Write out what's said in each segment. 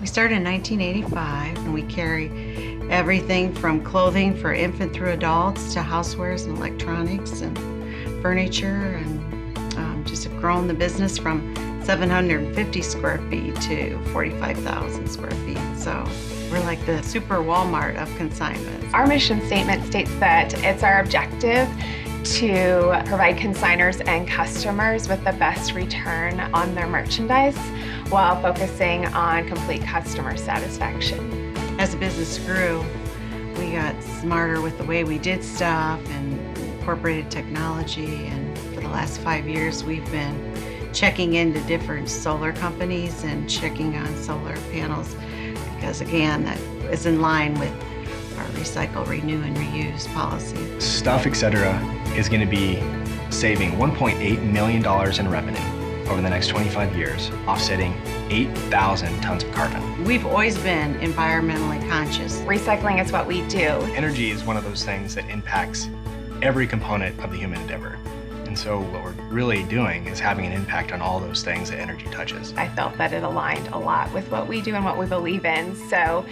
We started in 1985, and we carry everything from clothing for infant through adults to housewares and electronics and furniture, and just have grown the business from 750 square feet to 45,000 square feet. So we're like the super Walmart of consignment. Our mission statement states that it's our objective to provide consignors and customers with the best return on their merchandise while focusing on complete customer satisfaction. As the business grew, we got smarter with the way we did stuff and incorporated technology, and for the last 5 years we've been checking into different solar companies and checking on solar panels because, again, that is in line with our recycle, renew, and reuse policy. Stuff Etc is going to be saving $1.8 million in revenue over the next 25 years, offsetting 8,000 tons of carbon. We've always been environmentally conscious. Recycling is what we do. Energy is one of those things that impacts every component of the human endeavor. And so what we're really doing is having an impact on all those things that energy touches. I felt that it aligned a lot with what we do and what we believe in. So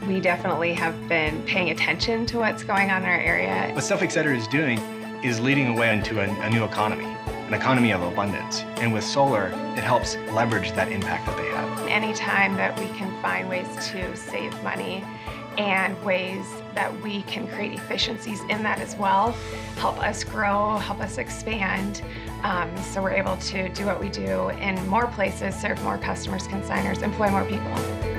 we definitely have been paying attention to what's going on in our area. What Stuff Etc is doing is leading the way into a new economy, an economy of abundance. And with solar, it helps leverage that impact that they have. Anytime that we can find ways to save money and ways that we can create efficiencies in that as well, help us grow, help us expand, so we're able to do what we do in more places, serve more customers, consignors, employ more people.